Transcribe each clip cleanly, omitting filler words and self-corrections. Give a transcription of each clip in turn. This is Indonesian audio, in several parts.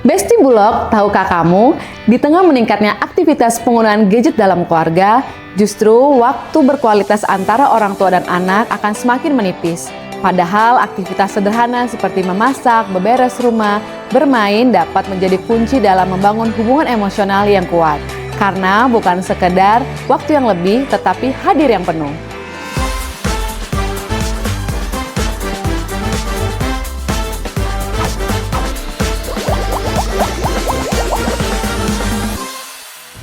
Besti Bulog, tahukah kamu, di tengah meningkatnya aktivitas penggunaan gadget dalam keluarga, justru waktu berkualitas antara orang tua dan anak akan semakin menipis. Padahal aktivitas sederhana seperti memasak, beberes rumah, bermain dapat menjadi kunci dalam membangun hubungan emosional yang kuat. Karena bukan sekedar waktu yang lebih, tetapi hadir yang penuh.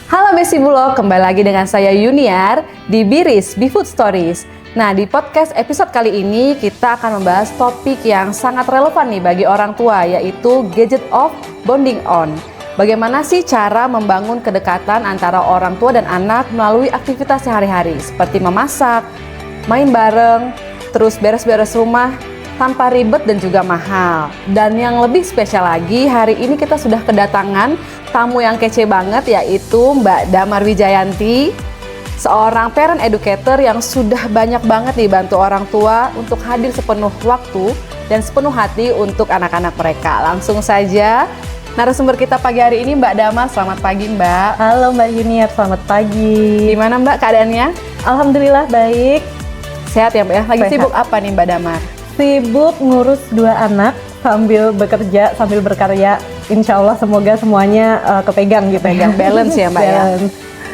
Halo Besti Bulog, kembali lagi dengan saya Yuniar di Biris, Food Stories. Nah, di podcast episode kali ini kita akan membahas topik yang sangat relevan nih bagi orang tua, yaitu gadget off, bonding on. Bagaimana sih cara membangun kedekatan antara orang tua dan anak melalui aktivitas sehari-hari seperti memasak, main bareng, terus beres-beres rumah tanpa ribet dan juga mahal. Dan yang lebih spesial lagi, hari ini kita sudah kedatangan tamu yang kece banget, yaitu Mbak Damar Wijayanti, seorang parent educator yang sudah banyak banget nih bantu orang tua untuk hadir sepenuh waktu dan sepenuh hati untuk anak-anak mereka. Langsung saja narasumber kita pagi hari ini Mbak Damar. Selamat pagi Mbak. Halo Mbak Yuniar, selamat pagi. Gimana Mbak keadaannya? Alhamdulillah baik. Sehat ya Mbak ya? Lagi Sehat. sibuk apa nih Mbak Damar? Sibuk ngurus 2 anak sambil bekerja, sambil berkarya. Insya Allah semoga semuanya kepegang gitu. Pegang balance ya Mbak ya?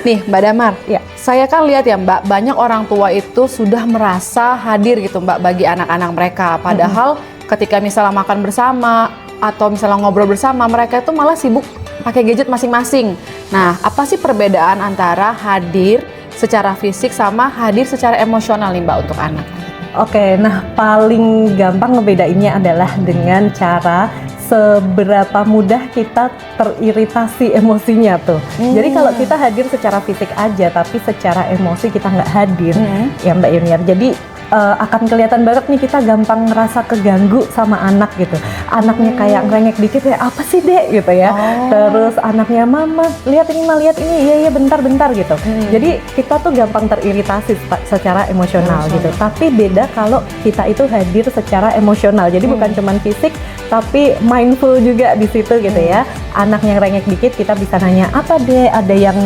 Nih Mbak Damar, Ya. saya kan lihat ya Mbak, banyak orang tua itu sudah merasa hadir gitu Mbak bagi anak-anak mereka. Padahal ketika misalnya makan bersama atau misalnya ngobrol bersama, mereka itu malah sibuk pakai gadget masing-masing. Nah, apa sih perbedaan antara hadir secara fisik sama hadir secara emosional nih Mbak untuk anak? Oke, nah paling gampang ngebedainnya adalah dengan cara seberapa mudah kita teriritasi emosinya tuh. Jadi kalau kita hadir secara fisik aja, tapi secara emosi kita nggak hadir, ya Mbak Yuniar. Jadi akan kelihatan banget nih kita gampang ngerasa keganggu sama anak gitu. Anaknya kayak ngerengek dikit ya, apa sih dek gitu ya. Terus anaknya mama lihat ini, iya bentar gitu. Jadi kita tuh gampang teriritasi secara emosional gitu. Tapi beda kalau kita itu hadir secara emosional. Jadi bukan cuman fisik, tapi mindful juga di situ gitu ya. Anak yang rengek dikit kita bisa nanya, apa deh, ada yang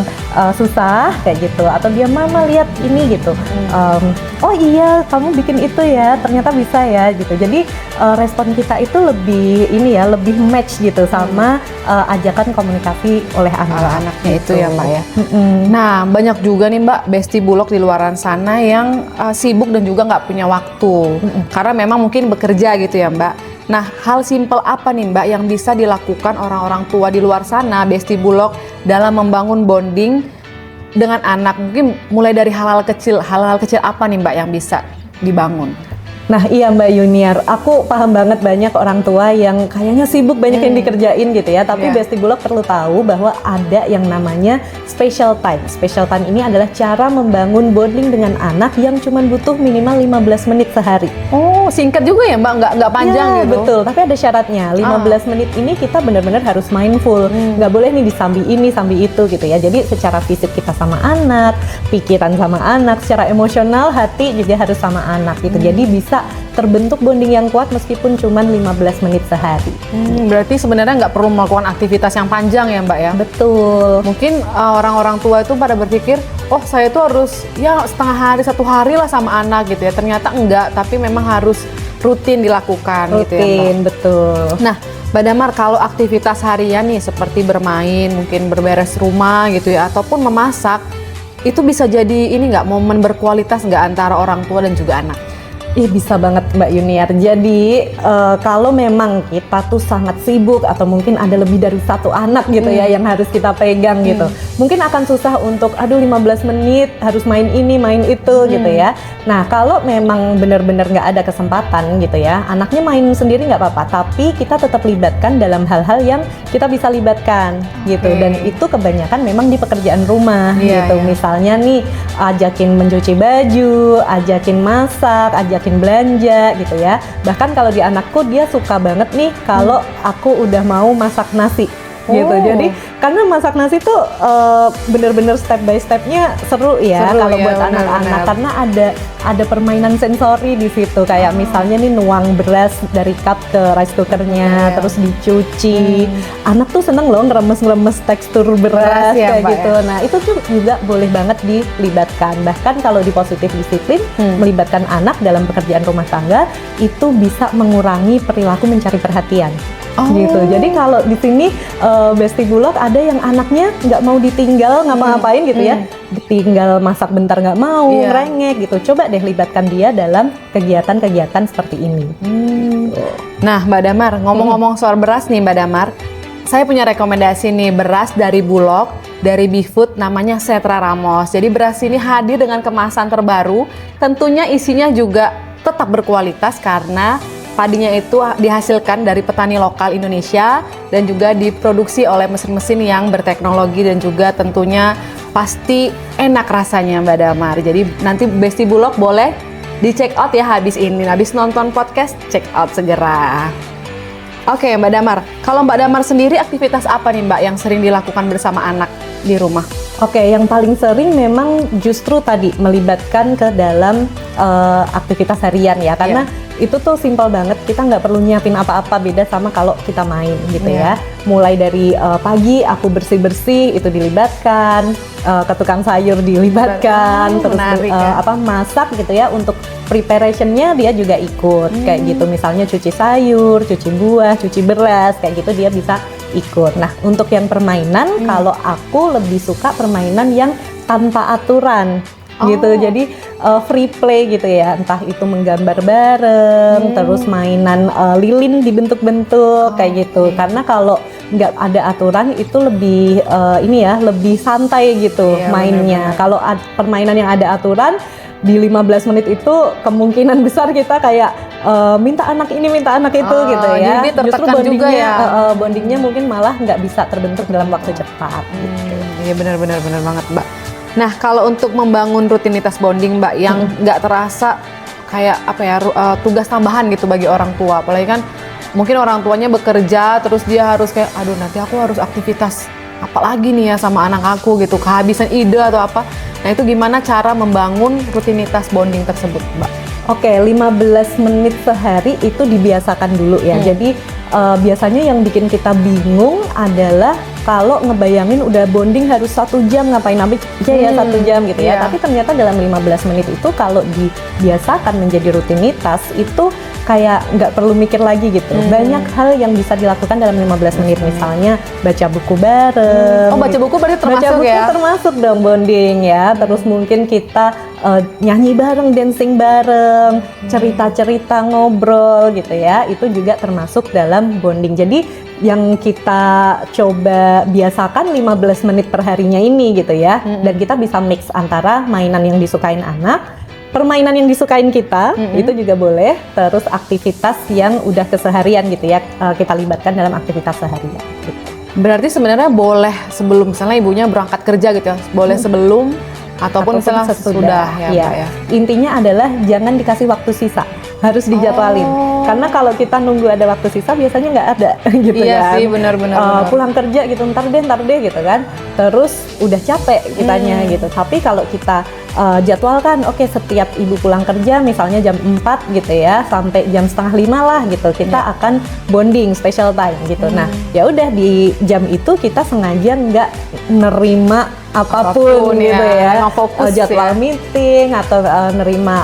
susah kayak gitu, atau dia mama lihat ini gitu. Oh iya kamu bikin itu ya, ternyata bisa ya gitu. Jadi respon kita itu lebih lebih match gitu sama ajakan komunikasi oleh Anaknya gitu. itu ya Mbak ya. Nah, banyak juga nih Mbak Besti Bulog di luaran sana yang sibuk dan juga nggak punya waktu karena memang mungkin bekerja gitu ya Mbak. Nah, hal simpel apa nih Mbak yang bisa dilakukan orang-orang tua di luar sana, Besti Bulog, dalam membangun bonding dengan anak? Mungkin mulai dari hal-hal kecil apa nih Mbak yang bisa dibangun? Nah iya Mbak Yuniar, aku paham banget banyak orang tua yang kayaknya sibuk banyak yang dikerjain gitu ya. Tapi Besti Bulog perlu tahu bahwa ada yang namanya special time. Special time ini adalah cara membangun bonding dengan anak yang cuma butuh minimal 15 menit sehari. Oh, singkat juga ya Mbak, nggak panjang Ya, gitu? Betul, tapi ada syaratnya. 15 menit ini kita benar-benar harus mindful. Nggak boleh nih disambi ini, sambi itu gitu ya. Jadi secara fisik kita sama anak, pikiran sama anak, secara emosional hati juga harus sama anak gitu. Jadi bisa terbentuk bonding yang kuat meskipun cuma 15 menit sehari. Berarti sebenarnya nggak perlu melakukan aktivitas yang panjang ya Mbak ya? Betul. Mungkin orang-orang tua itu pada berpikir, oh saya itu harus ya setengah hari, 1 hari lah sama anak gitu ya. Ternyata enggak, tapi memang harus rutin dilakukan gitu ya Mbak. Rutin, betul. Nah Mbak Damar, kalau aktivitas harian nih seperti bermain, mungkin berberes rumah gitu ya, ataupun memasak, itu bisa jadi ini nggak, momen berkualitas nggak antara orang tua dan juga anak? Iya bisa banget Mbak Yuniar. Jadi kalau memang kita tuh sangat sibuk atau mungkin ada lebih dari 1 anak gitu ya yang harus kita pegang gitu, mungkin akan susah untuk 15 menit harus main ini main itu gitu ya. Nah kalau memang benar-benar nggak ada kesempatan gitu ya, anaknya main sendiri nggak apa-apa, tapi kita tetap libatkan dalam hal-hal yang kita bisa libatkan gitu. Dan itu kebanyakan memang di pekerjaan rumah gitu. Misalnya nih ajakin mencuci baju, ajakin masak, ajakin belanja gitu ya. Bahkan kalau di anakku dia suka banget nih kalau aku udah mau masak nasi. gitu. Jadi karena masak nasi tuh bener-bener step by stepnya seru ya Seru, kalau ya, buat benar-benar. anak-anak, karena ada permainan sensori di situ, kayak misalnya nih nuang beras dari cup ke rice cookernya, Iya. terus dicuci. Anak tuh seneng loh ngeremes-ngeremes tekstur beras ya, kayak Mbak, gitu. Nah itu tuh juga boleh banget dilibatkan. Bahkan kalau di positif disiplin, melibatkan anak dalam pekerjaan rumah tangga itu bisa mengurangi perilaku mencari perhatian. Gitu. Jadi kalau di sini Besti Bulog ada yang anaknya nggak mau ditinggal ngapa-ngapain gitu ya, ditinggal masak bentar nggak mau, Iya. ngerengek gitu. Coba deh libatkan dia dalam kegiatan-kegiatan seperti ini. Nah, Mbak Damar, ngomong-ngomong soal beras nih Mbak Damar, saya punya rekomendasi nih beras dari Bulog, dari Bifood, namanya Setra Ramos. Jadi beras ini hadir dengan kemasan terbaru, tentunya isinya juga tetap berkualitas karena padinya itu dihasilkan dari petani lokal Indonesia dan juga diproduksi oleh mesin-mesin yang berteknologi dan juga tentunya pasti enak rasanya Mbak Damar. Jadi nanti Besti Bulog boleh di check out ya habis ini, habis nonton podcast check out segera. Oke Mbak Damar, kalau Mbak Damar sendiri aktivitas apa nih Mbak yang sering dilakukan bersama anak di rumah? Oke, yang paling sering memang justru tadi melibatkan ke dalam aktivitas harian ya, karena itu tuh simpel banget, kita nggak perlu nyiapin apa-apa, beda sama kalau kita main gitu ya. Mulai dari pagi aku bersih-bersih itu dilibatkan, ke tukang sayur dilibatkan, terus menarik ya. masak gitu ya, untuk preparationnya dia juga ikut kayak gitu, misalnya cuci sayur, cuci buah, cuci beras kayak gitu dia bisa ikut. Nah untuk yang permainan, kalau aku lebih suka permainan yang tanpa aturan gitu, jadi free play gitu ya, entah itu menggambar bareng, terus mainan lilin dibentuk-bentuk kayak gitu. Karena kalau nggak ada aturan itu lebih lebih santai gitu mainnya. Kalau permainan yang ada aturan di 15 menit itu kemungkinan besar kita kayak minta anak ini, minta anak itu gitu ya. Jadi tertekan Justru bondingnya, juga ya. bondingnya mungkin malah nggak bisa terbentuk dalam waktu cepat. Iya benar-benar banget Mbak. Nah kalau untuk membangun rutinitas bonding Mbak yang nggak terasa kayak tugas tambahan gitu bagi orang tua, apalagi kan mungkin orang tuanya bekerja terus dia harus kayak aduh nanti aku harus aktivitas apa lagi nih ya sama anak aku gitu, kehabisan ide atau apa. Nah itu gimana cara membangun rutinitas bonding tersebut Mbak? Oke, 15 menit sehari itu dibiasakan dulu ya. Jadi biasanya yang bikin kita bingung adalah kalau ngebayangin udah bonding harus 1 jam, ngapain aja ya 1 jam gitu ya. Tapi ternyata dalam 15 menit itu kalau dibiasakan menjadi rutinitas itu kayak nggak perlu mikir lagi gitu. Banyak hal yang bisa dilakukan dalam 15 menit, misalnya baca buku bareng. Oh baca buku berarti termasuk baca buku ya? Termasuk dong bonding ya. Terus mungkin kita nyanyi bareng, dancing bareng, cerita-cerita, ngobrol gitu ya. Itu juga termasuk dalam bonding. Jadi yang kita coba biasakan 15 menit per harinya ini gitu ya. Dan kita bisa mix antara mainan yang disukain anak, permainan yang disukain kita, itu juga boleh. Terus aktivitas yang udah keseharian gitu ya, kita libatkan dalam aktivitas seharian gitu. Berarti sebenarnya boleh sebelum misalnya ibunya berangkat kerja gitu ya, boleh sebelum ataupun misalnya sudah ya, Mbak ya. Intinya adalah jangan dikasih waktu sisa, harus dijadwalin. Karena kalau kita nunggu ada waktu sisa biasanya nggak ada gitu kan. Iya sih, benar-benar. Pulang kerja gitu, ntar deh gitu kan. Terus udah capek kitanya gitu. Tapi kalau kita jadwalkan, oke, setiap ibu pulang kerja misalnya jam 4 gitu ya, sampai jam 4:30 lah gitu, kita akan bonding special time gitu. Nah, ya udah di jam itu kita sengaja nggak nerima apapun gitu ya, fokus jadwal meeting atau nerima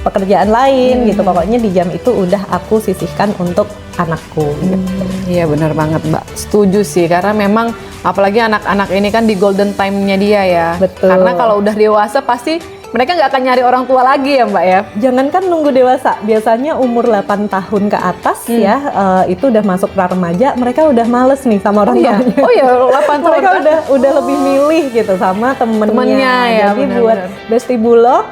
pekerjaan lain gitu. Pokoknya di jam itu udah aku sisihkan untuk anakku gitu. Iya benar banget Mbak, setuju sih, karena memang apalagi anak-anak ini kan di golden time-nya dia ya. Betul. Karena kalau udah dewasa pasti mereka nggak akan nyari orang tua lagi ya Mbak ya. Jangankan nunggu dewasa, biasanya umur 8 tahun ke atas ya, itu udah masuk pra remaja, mereka udah males nih sama orang tuanya. Oh iya, 8 tahun mereka kan? udah lebih milih gitu sama temennya ya. Jadi benar, buat Besti Bulog,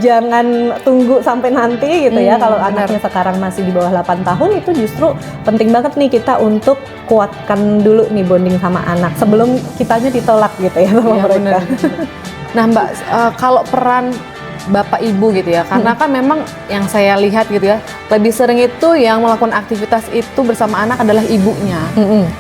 jangan tunggu sampai nanti gitu ya. Kalau anaknya sekarang masih di bawah 8 tahun, itu justru penting banget nih kita untuk kuatkan dulu nih bonding sama anak sebelum kitanya ditolak gitu ya sama mereka. Benar. Nah Mbak, kalau peran bapak ibu gitu ya, karena kan memang yang saya lihat gitu ya, lebih sering itu yang melakukan aktivitas itu bersama anak adalah ibunya.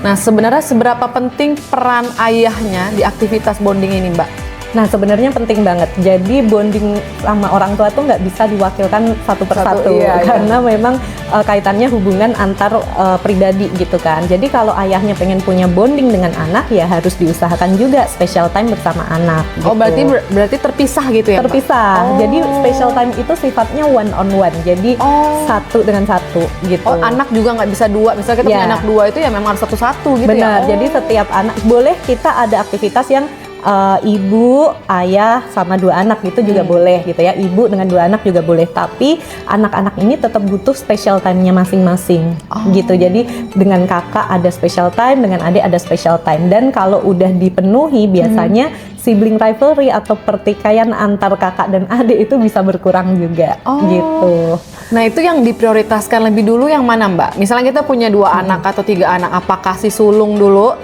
Nah, sebenarnya seberapa penting peran ayahnya di aktivitas bonding ini, Mbak? Nah, sebenarnya penting banget. Jadi bonding sama orang tua tuh nggak bisa diwakilkan satu persatu, karena memang kaitannya hubungan antar pribadi gitu kan. Jadi kalau ayahnya pengen punya bonding dengan anak, ya harus diusahakan juga special time bersama anak. Gitu. Oh, berarti terpisah gitu ya, terpisah. Mbak? Jadi special time itu sifatnya one on one. Jadi satu dengan satu gitu. Oh, anak juga nggak bisa dua. Misalnya kita punya anak dua itu ya memang harus satu-satu gitu. Benar. Jadi setiap anak boleh kita ada aktivitas yang ibu, ayah sama dua anak gitu juga boleh gitu ya. Ibu dengan dua anak juga boleh, tapi anak-anak ini tetap butuh special time-nya masing-masing gitu. Jadi dengan kakak ada special time, dengan adik ada special time. Dan kalau udah dipenuhi biasanya sibling rivalry atau pertikaian antar kakak dan adik itu bisa berkurang juga gitu. Nah, itu yang diprioritaskan lebih dulu yang mana, Mbak? Misalnya kita punya 2 anak atau 3 anak, apakah si sulung dulu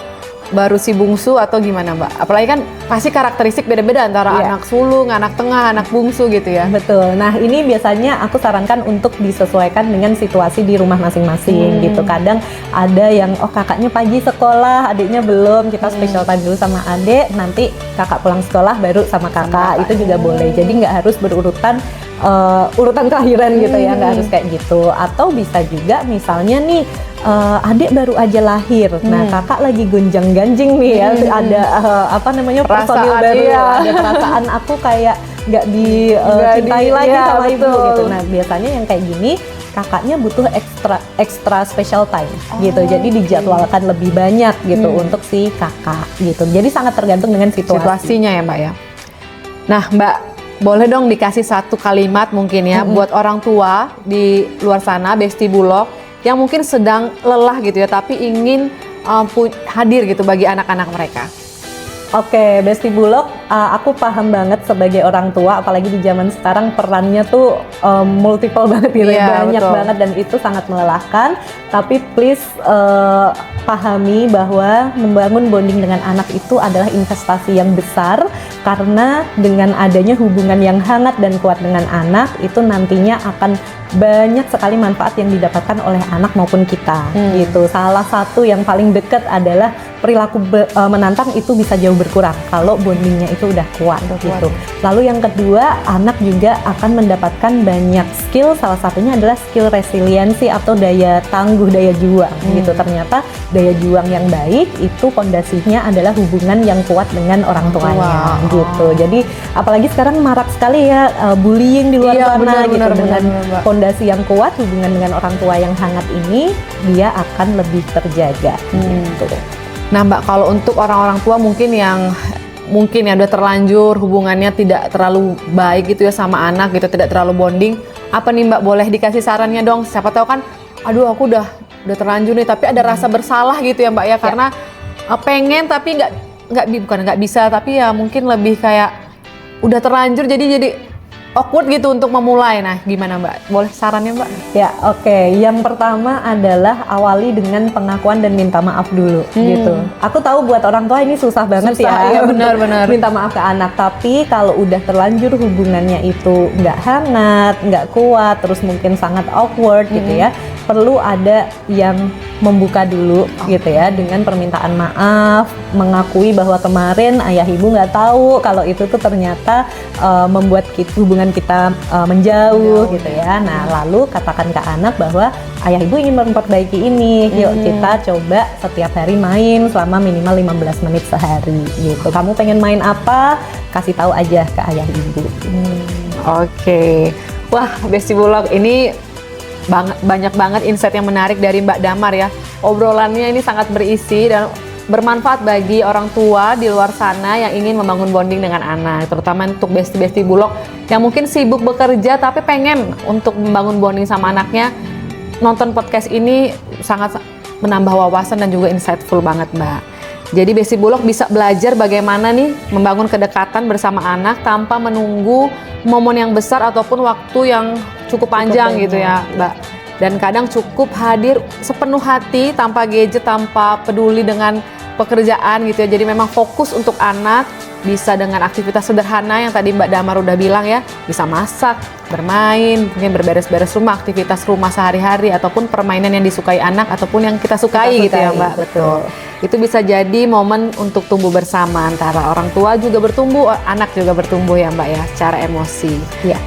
baru si bungsu atau gimana, Mbak? Apalagi kan pasti karakteristik beda-beda antara anak sulung, anak tengah, anak bungsu gitu ya. Betul. Nah, ini biasanya aku sarankan untuk disesuaikan dengan situasi di rumah masing-masing gitu. Kadang ada yang kakaknya pagi sekolah, adiknya belum, kita special time dulu sama adik, nanti kakak pulang sekolah baru sama kakak. Itu juga boleh. Jadi nggak harus berurutan urutan kelahiran gitu ya, nggak harus kayak gitu. Atau bisa juga misalnya nih adik baru aja lahir, nah kakak lagi gonjang-ganjing nih ya, ada personil baru, ada perasaan aku kayak nggak dicintai lagi sama ibu gitu. Nah, biasanya yang kayak gini kakaknya butuh extra special time gitu, jadi dijadwalkan lebih banyak gitu untuk si kakak gitu. Jadi sangat tergantung dengan situasinya ya, Mbak ya. Nah, Mbak, boleh dong dikasih satu kalimat mungkin ya buat orang tua di luar sana, Besti Bulog, yang mungkin sedang lelah gitu ya, tapi ingin hadir gitu bagi anak-anak mereka. Oke, Besti Bulog, aku paham banget sebagai orang tua, apalagi di zaman sekarang perannya tuh multiple banget gitu, banyak banget dan itu sangat melelahkan. Tapi please pahami bahwa membangun bonding dengan anak itu adalah investasi yang besar, karena dengan adanya hubungan yang hangat dan kuat dengan anak itu nantinya akan banyak sekali manfaat yang didapatkan oleh anak maupun kita gitu. Salah satu yang paling dekat adalah perilaku menantang itu bisa jauh berkurang kalau bondingnya itu udah kuat gitu. Lalu yang kedua, anak juga akan mendapatkan banyak skill, salah satunya adalah skill resiliensi atau daya tangguh, daya juang gitu. Ternyata daya juang yang baik itu pondasinya adalah hubungan yang kuat dengan orang tuanya gitu. Jadi apalagi sekarang marak sekali ya bullying di luar sana gitu. Dengan fondasi yang kuat, hubungan dengan orang tua yang hangat ini, dia akan lebih terjaga gitu. Nah, Mbak, kalau untuk orang-orang tua mungkin yang udah terlanjur hubungannya tidak terlalu baik gitu ya sama anak gitu, tidak terlalu bonding, apa nih, Mbak, boleh dikasih sarannya dong? Siapa tahu kan, aduh aku udah terlanjur nih, tapi ada rasa bersalah gitu ya, Mbak ya, karena pengen tapi bukan nggak bisa, tapi ya mungkin lebih kayak udah terlanjur jadi awkward gitu untuk memulai. Nah, gimana, Mbak? Boleh sarannya, Mbak? Ya, oke. Yang pertama adalah awali dengan pengakuan dan minta maaf dulu gitu. Aku tahu buat orang tua ini susah banget ya benar-benar minta maaf ke anak. Tapi kalau udah terlanjur hubungannya itu nggak hangat, nggak kuat, terus mungkin sangat awkward gitu ya, perlu ada yang membuka dulu gitu ya, dengan permintaan maaf, mengakui bahwa kemarin ayah ibu nggak tahu kalau itu tuh ternyata membuat hubungan kita menjauh gitu ya. Nah, lalu katakan ke anak bahwa ayah ibu ingin memperbaiki ini, yuk kita coba setiap hari main selama minimal 15 menit sehari gitu. Kamu pengen main apa? Kasih tahu aja ke ayah ibu. Oke. Wah, Besti Bulog, ini banyak banget insight yang menarik dari Mbak Damar ya. Obrolannya ini sangat berisi dan bermanfaat bagi orang tua di luar sana yang ingin membangun bonding dengan anak, terutama untuk Besti Bulog yang mungkin sibuk bekerja tapi pengen untuk membangun bonding sama anaknya. Nonton podcast ini sangat menambah wawasan dan juga insightful banget, Mbak. Jadi Besti Bulog bisa belajar bagaimana nih membangun kedekatan bersama anak tanpa menunggu momen yang besar ataupun waktu yang cukup panjang gitu ya, Mbak. Dan kadang cukup hadir sepenuh hati tanpa gadget, tanpa peduli dengan pekerjaan gitu ya. Jadi memang fokus untuk anak bisa dengan aktivitas sederhana yang tadi Mbak Damar udah bilang ya, bisa masak, bermain, mungkin berberes-beres rumah, aktivitas rumah sehari-hari, ataupun permainan yang disukai anak ataupun yang kita sukai gitu ya Mbak. Betul. Itu bisa jadi momen untuk tumbuh bersama, antara orang tua juga bertumbuh, anak juga bertumbuh ya Mbak ya, secara emosi. Ya.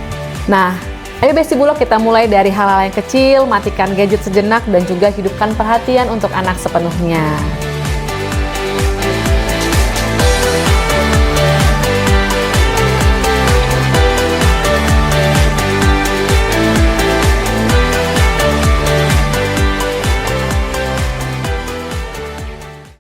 Nah, ayo Besti Bulog kita mulai dari hal-hal yang kecil, matikan gadget sejenak dan juga hidupkan perhatian untuk anak sepenuhnya.